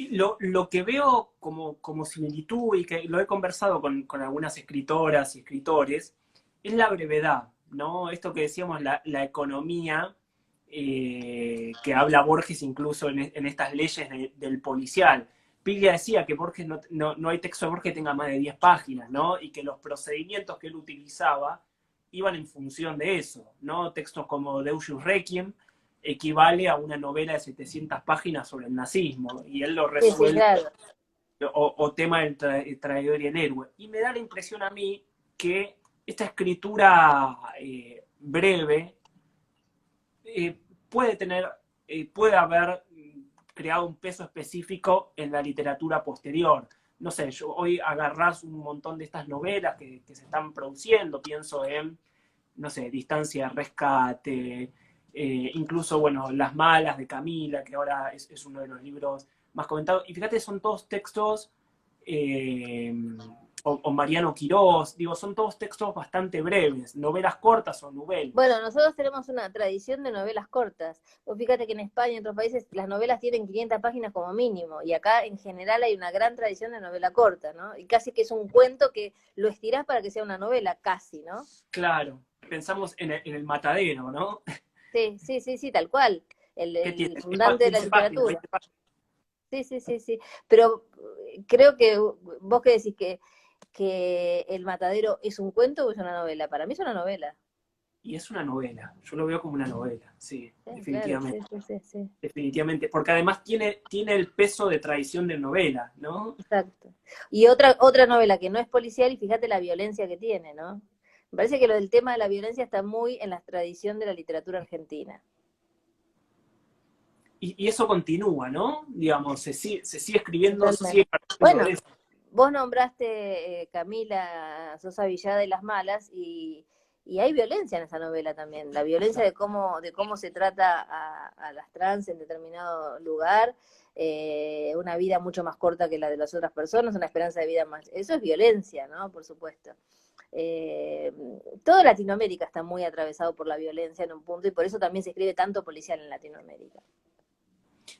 Lo que veo como similitud, y que lo he conversado con algunas escritoras y escritores, es la brevedad, ¿no? Esto que decíamos, la economía, que habla Borges incluso en estas leyes del policial. Piglia decía que Borges no hay texto de Borges que tenga más de 10 páginas, ¿no? Y que los procedimientos que él utilizaba iban en función de eso, ¿no? Textos como Deus Requiem equivale a una novela de 700 páginas sobre el nazismo, y él lo Sí, sí, resuelve, claro. o tema del traidor y el héroe. Y me da la impresión a mí que esta escritura breve puede tener, puede haber creado un peso específico en la literatura posterior. No sé, yo hoy agarrás un montón de estas novelas que se están produciendo, pienso en, no sé, Distancia de Rescate, incluso, bueno, Las Malas de Camila, que ahora es uno de los libros más comentados. Y fíjate, son todos textos, eh, o Mariano Quirós, digo, son todos textos bastante breves, novelas cortas o novelas. Bueno, nosotros tenemos una tradición de novelas cortas. Vos fíjate que en España y en otros países las novelas tienen 500 páginas como mínimo, y acá en general hay una gran tradición de novela corta, ¿no? Y casi que es un cuento que lo estirás para que sea una novela, casi, ¿no? Claro, pensamos en el Matadero, ¿no? Sí, sí, sí, sí, tal cual. ¿Qué El tiene? fundante de la 15 páginas, literatura. 20 páginas. Sí, sí, sí, sí. Pero creo que vos que decís que El Matadero es un cuento o es una novela. Para mí es una novela. Y es una novela, yo lo veo como una novela, sí, Claro, sí, definitivamente. sí, sí, sí. Definitivamente, porque además tiene el peso de tradición de novela, ¿no? Exacto. Y otra novela que no es policial, y fíjate la violencia que tiene, ¿no? Me parece que lo del tema de la violencia está muy en la tradición de la literatura argentina. Y eso continúa, ¿no? Digamos, se sigue escribiendo, se sigue Totalmente. partiendo de Bueno, eso. vos nombraste Camila Sosa Villada y Las Malas, y hay violencia en esa novela también. La violencia de cómo se trata a las trans en determinado lugar, una vida mucho más corta que la de las otras personas, una esperanza de vida más. Eso es violencia, ¿no? Por supuesto. Eh, Todo Latinoamérica está muy atravesado por la violencia en un punto, y por eso también se escribe tanto policial en Latinoamérica.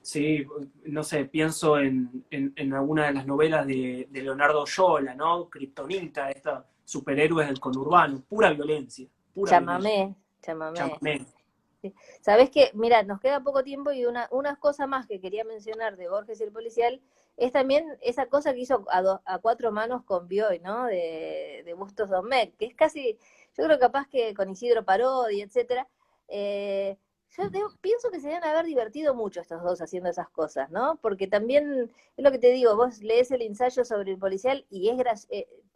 Sí, no sé, pienso en alguna de las novelas de Leonardo Yola, ¿no? Kryptonita, estos superhéroes del conurbano, pura violencia, pura violencia. Chamamé, chamamé. Chamamé. Sí. Sabés que, mira, nos queda poco tiempo, y una cosa más que quería mencionar de Borges y el policial es también esa cosa que hizo a cuatro manos con Bioy, ¿no? De Bustos Domecq, que es casi, yo creo capaz que con Isidro Parodi, etcétera. eh, Pienso que se deben haber divertido mucho estos dos haciendo esas cosas, ¿no? Porque también, es lo que te digo, vos lees el ensayo sobre el policial y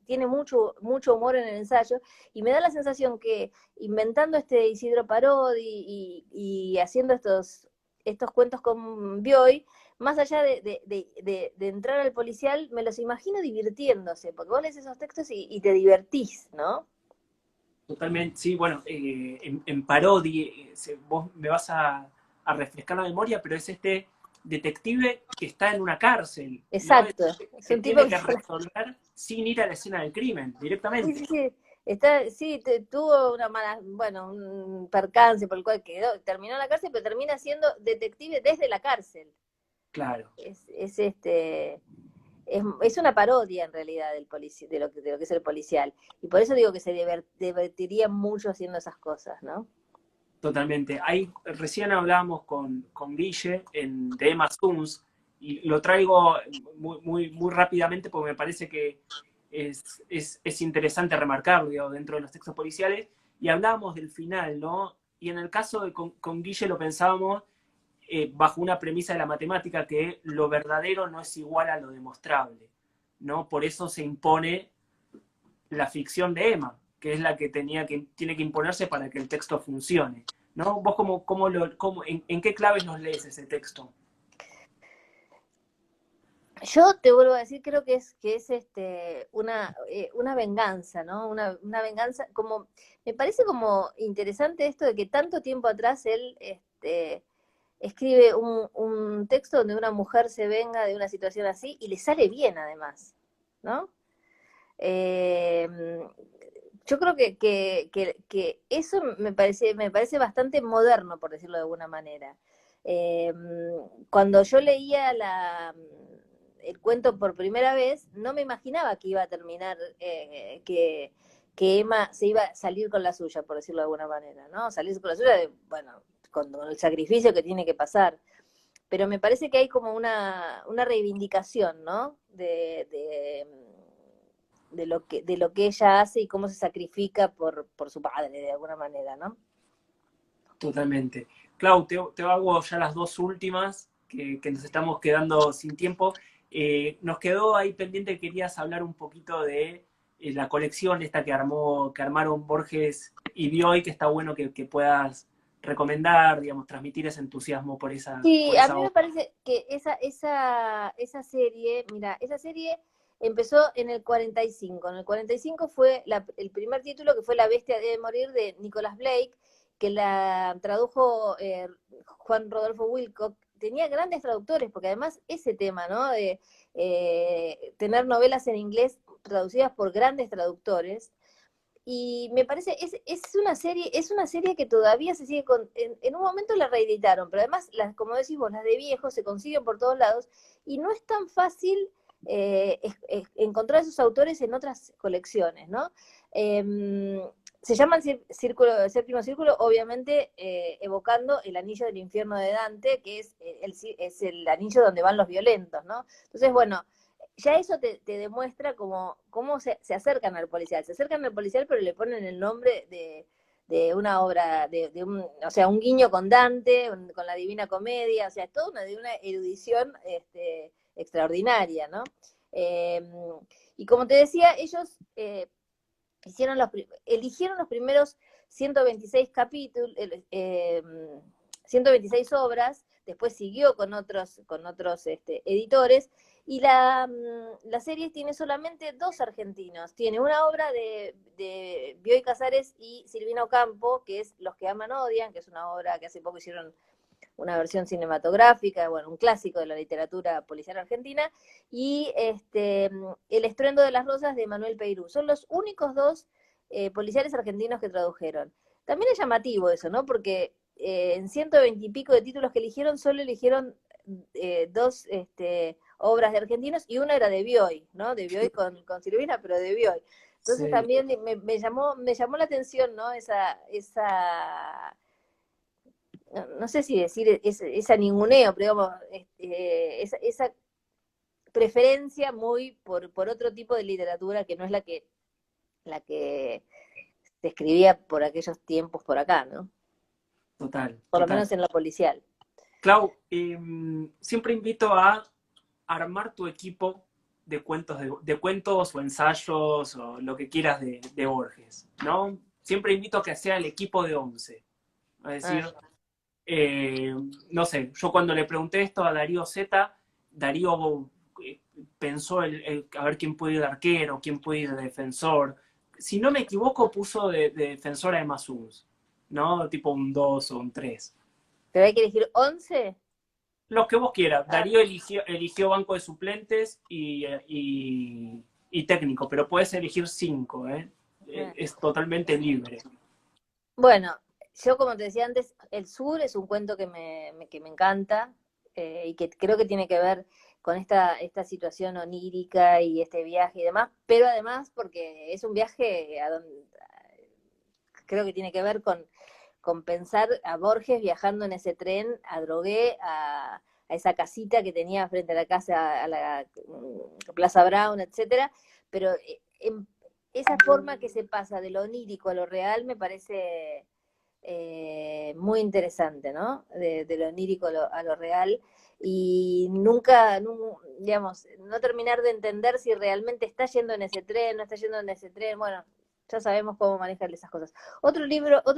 tiene mucho, mucho humor en el ensayo, y me da la sensación que inventando este Isidro Parodi y haciendo estos cuentos con Bioy, más allá de entrar al policial, me los imagino divirtiéndose, porque vos lees esos textos y te divertís, ¿no? Totalmente, sí, bueno, en Parodi, vos me vas a refrescar la memoria, pero es este detective que está en una cárcel, ¿no? Exacto, es Que un tipo tiene que... que resolver sin ir a la escena del crimen, Sí, directamente. sí, sí. Sí, tuvo una mala, bueno, un percance por el cual terminó en la cárcel, pero termina siendo detective desde la cárcel. Claro, Es es una parodia en realidad de lo que es el policial. Y por eso digo que se divertiría mucho haciendo esas cosas, ¿no? totalmente. Ahí recién hablábamos con Guille de Emma Suns, y lo traigo muy rápidamente porque me parece que es interesante remarcarlo, digamos, dentro de los textos policiales, y hablábamos del final, ¿no? Y en el caso con Guille lo pensábamos bajo una premisa de la matemática, que lo verdadero no es igual a lo demostrable, ¿no? Por eso se impone la ficción de Emma, que es la que tiene que imponerse para que el texto funcione, ¿no? ¿Vos en qué claves nos lees ese texto? Yo te vuelvo a decir, creo que es una venganza, ¿no? Una venganza, como, me parece como interesante esto de que tanto tiempo atrás él escribe un texto donde una mujer se venga de una situación así y le sale bien además, ¿no? Eh, yo creo que eso me parece bastante moderno, por decirlo de alguna manera. Eh, Cuando yo leía el cuento por primera vez, no me imaginaba que iba a terminar, que Emma se iba a salir con la suya, por decirlo de alguna manera, ¿no? Salirse con la suya, bueno, con el sacrificio que tiene que pasar. Pero me parece que hay como una reivindicación, ¿no? De lo que ella hace y cómo se sacrifica por su padre, de alguna manera, ¿no? Totalmente. Clau, te hago ya las dos últimas, que nos estamos quedando sin tiempo. Nos quedó ahí pendiente, querías hablar un poquito de la colección esta que armaron Borges y Bioy, que está bueno que puedas recomendar, digamos, transmitir ese entusiasmo Sí, por a esa mí me obra. parece que esa serie, mira, esa serie empezó en el 45. En el 45 fue el primer título, que fue La bestia debe morir, de Nicholas Blake, que la tradujo Juan Rodolfo Wilcock. Tenía grandes traductores, porque además ese tema, ¿no? De tener novelas en inglés traducidas por grandes traductores, y me parece, es una serie que todavía se sigue en un momento la reeditaron, pero además, como decís vos, las de viejos se consiguen por todos lados, y no es tan fácil encontrar esos autores en otras colecciones, ¿no? Se llama el séptimo círculo, obviamente evocando el anillo del infierno de Dante, que es el anillo donde van los violentos, ¿no? Entonces, bueno, ya eso te demuestra cómo se acercan al policial. Se acercan al policial, pero le ponen el nombre de una obra, o sea, un guiño con Dante, con la Divina Comedia, o sea, de una erudición extraordinaria, ¿no? Eh, y como te decía, ellos eligieron los primeros 126 capítulos, 126 obras, después siguió con otros editores, y la serie tiene solamente dos argentinos. Tiene una obra de Bioy Casares y Silvina Ocampo, que es Los que aman odian, que es una obra que hace poco hicieron una versión cinematográfica, bueno, un clásico de la literatura policial argentina, y El estruendo de las rosas de Manuel Peirú. Son los únicos dos policiales argentinos que tradujeron. También es llamativo eso, ¿no? Porque en 120 y pico de títulos que eligieron, solo eligieron dos obras de argentinos, y una era de Bioy, ¿no? De Bioy con Silvina, pero de Bioy. Entonces Sí, también me llamó la atención, ¿no? No sé si decir esa ninguneo, pero digamos, esa preferencia muy por otro tipo de literatura que no es la que se escribía por aquellos tiempos por acá, ¿no? total, Por lo total. menos en lo policial. Clau, siempre invito a armar tu equipo de cuentos o ensayos o lo que quieras de Borges, ¿no? Siempre invito a que sea el equipo de 11. Es Ah, decir, eh, no sé, yo cuando le pregunté esto a Darío Z, Darío pensó a ver quién puede ir de arquero, quién puede ir de defensor. Si no me equivoco, puso de defensor a Emma Suns, ¿no? Tipo un 2 o un 3. pero hay que elegir 11. Los que vos quieras. Ah, Darío eligió banco de suplentes y técnico, pero puedes elegir 5, ¿eh? ah. Es totalmente libre. Bueno, yo como te decía antes, El Sur es un cuento que me encanta, y que creo que tiene que ver con esta situación onírica y este viaje y demás, pero además porque es un viaje a donde creo que tiene que ver con pensar a Borges viajando en ese tren a Drogué, a esa casita que tenía frente a la casa, a la Plaza Brown, etcétera, pero en esa forma que se pasa de lo onírico a lo real me parece muy interesante, ¿no? De lo onírico a lo real, y nunca, digamos, no terminar de entender si realmente está yendo en ese tren, no está yendo en ese tren, bueno, ya sabemos cómo manejar esas cosas. Otro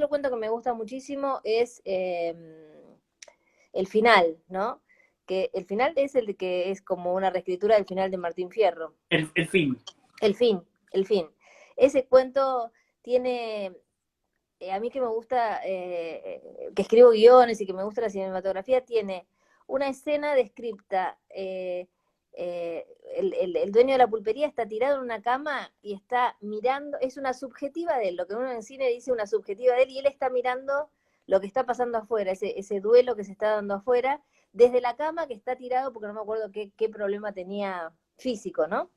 cuento que me gusta muchísimo es El final, ¿no? que el final es el de que es como una reescritura del final de Martín Fierro. El fin. El fin, el fin. Ese cuento tiene, a mí que me gusta, que escribo guiones y que me gusta la cinematografía, tiene una escena descripta. El dueño de la pulpería está tirado en una cama y está mirando, es una subjetiva de él, lo que uno en cine dice una subjetiva de él, y él está mirando lo que está pasando afuera, ese duelo que se está dando afuera, desde la cama que está tirado, porque no me acuerdo qué problema tenía físico, ¿no?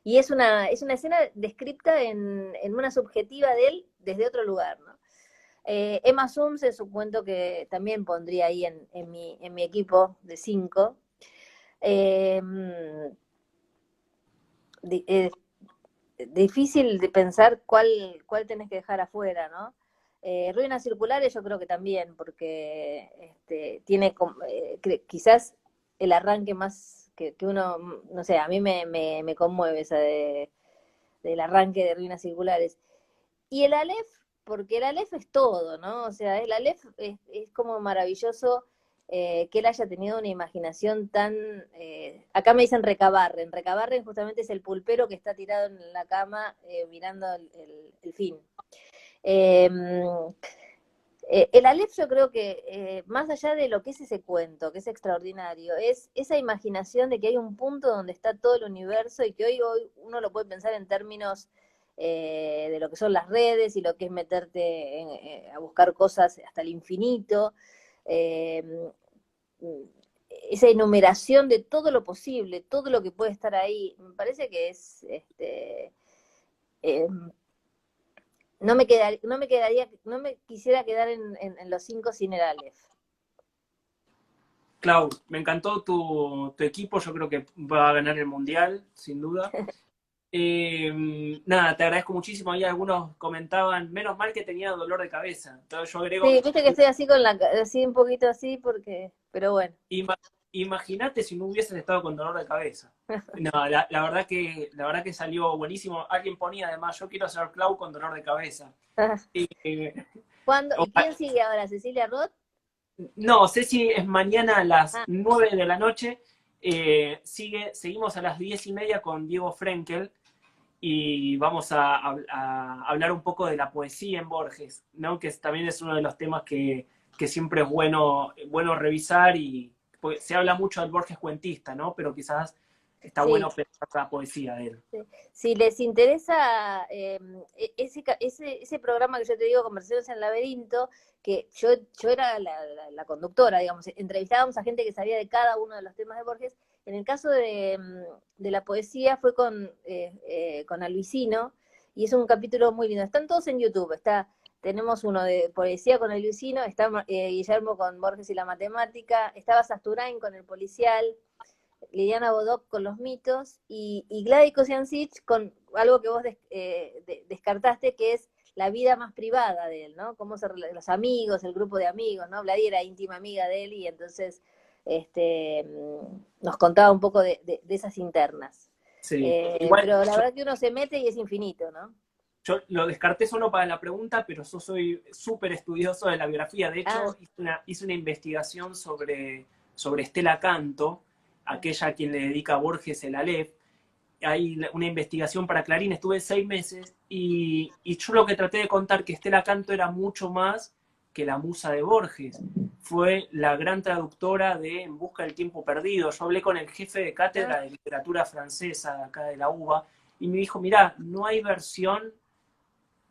Y es una escena descripta en una subjetiva de él desde otro lugar, ¿no? Emma Sums es un cuento que también pondría ahí en mi equipo de 5. Eh, Difícil de pensar cuál tenés que dejar afuera, ¿no? Ruinas circulares yo creo que también, porque tiene quizás el arranque más que uno, no sé, a mí me conmueve esa del arranque de Ruinas circulares. Y el Aleph, porque el Aleph es todo, ¿no? O sea, el Aleph es como maravilloso que él haya tenido una imaginación tan... acá me dicen Recabarren. Recabarren justamente es el pulpero que está tirado en la cama mirando el fin. El Aleph yo creo que, más allá de lo que es ese cuento, que es extraordinario, es esa imaginación de que hay un punto donde está todo el universo y que hoy uno lo puede pensar en términos de lo que son las redes y lo que es meterte a buscar cosas hasta el infinito. Eh, Esa enumeración de todo lo posible, todo lo que puede estar ahí, me parece que es... Eh, no me quisiera quedar en los 5 sin el Aleph. Clau, me encantó tu equipo, yo creo que va a ganar el Mundial, sin duda. Nada, te agradezco muchísimo. Ahí algunos comentaban, menos mal que tenía dolor de cabeza. Entonces yo agrego, Sí, viste que estoy así así un poquito así, pero bueno. imagínate si no hubieses estado con dolor de cabeza. No, la verdad que salió buenísimo. Alguien ponía además, yo quiero ser Clau con dolor de cabeza. Eh, ¿Cuándo? ¿Y quién sigue ahora? ¿Cecilia Roth? No, Ceci es mañana a las Ah, 9 de la noche. Seguimos a las 10:30 con Diego Frenkel y vamos a hablar un poco de la poesía en Borges, ¿no? Que también es uno de los temas que siempre es bueno revisar y pues, se habla mucho del Borges cuentista, ¿no? Pero quizás está sí. bueno pensar la poesía de él. Sí. Si les interesa ese programa que yo te digo, Conversaciones en el Laberinto, que yo era la conductora, digamos, entrevistábamos a gente que sabía de cada uno de los temas de Borges. En el caso de la poesía fue con Alvicino, y es un capítulo muy lindo. Están todos en YouTube, tenemos uno de poesía con Alvicino, está Guillermo con Borges y la matemática, estaba Sasturain con el policial, Liliana Bodoc con los mitos y Gladys Kosiancic con algo que vos descartaste, que es la vida más privada de él, ¿no? Cómo los amigos, el grupo de amigos, ¿no? Gladys era íntima amiga de él y entonces nos contaba un poco de esas internas. Sí, igual Pero la verdad que uno se mete y es infinito, ¿no? yo lo descarté solo para la pregunta, pero yo soy súper estudioso de la biografía. De Ah, hecho, hice una investigación sobre Estela Canto, aquella a quien le dedica Borges el Aleph. Hay una investigación para Clarín, estuve 6 meses y yo lo que traté de contar que Estela Canto era mucho más que la musa de Borges. Fue la gran traductora de En busca del tiempo perdido. Yo hablé con el jefe de cátedra de literatura francesa de acá de la UBA y me dijo, mirá, no hay versión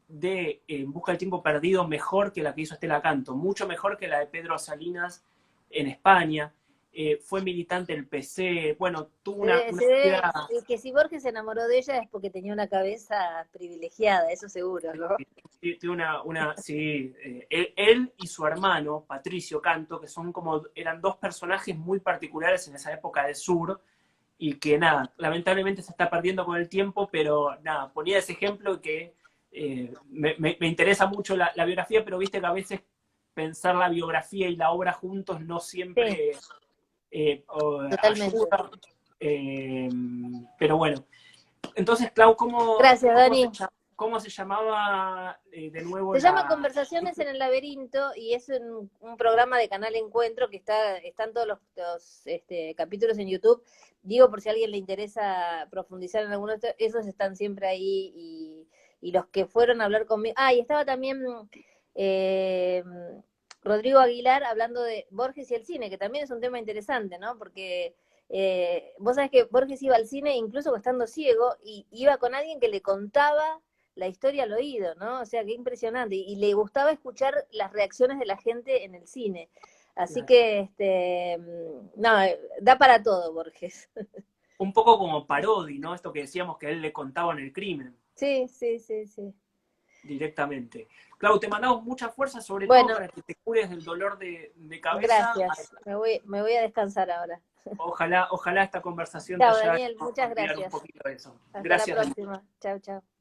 de En busca del tiempo perdido mejor que la que hizo Estela Canto, mucho mejor que la de Pedro Salinas en España. Fue militante del PC, bueno, tuvo una vida... que si Borges se enamoró de ella es porque tenía una cabeza privilegiada, eso seguro, ¿no? Sí, él y su hermano, Patricio Canto, que eran dos personajes muy particulares en esa época del sur, y que nada, lamentablemente se está perdiendo con el tiempo, pero nada, ponía ese ejemplo que me interesa mucho la biografía, pero viste que a veces pensar la biografía y la obra juntos no Sí, siempre totalmente. ayuda. Pero bueno, entonces, Clau, Gracias, cómo se Dani. llama? ¿Cómo se llamaba de nuevo Se llama Conversaciones en el Laberinto y es un programa de Canal Encuentro que están todos los capítulos en YouTube. Digo, por si a alguien le interesa profundizar en algunos de estos, esos están siempre ahí y los que fueron a hablar conmigo. Ah, y estaba también eh, Rodrigo Aguilar hablando de Borges y el cine, que también es un tema interesante, ¿no? Porque vos sabés que Borges iba al cine incluso estando ciego y iba con alguien que le contaba la historia al oído, ¿no? O sea, qué impresionante. Y le gustaba escuchar las reacciones de la gente en el cine. Así que, no, da para todo, Borges. Un poco como Parodi, ¿no? Esto que decíamos que a él le contaban el crimen Sí, sí, sí, sí. directamente. Clau, te mandamos mucha fuerza, sobre todo Bueno, para que te cures del dolor de cabeza. gracias. Me voy a descansar ahora. Ojalá esta conversación te Chao, haya Daniel, ayudado a muchas olvidar un gracias. poquito de eso. Hasta la Gracias, Daniel. próxima. Chao, chao.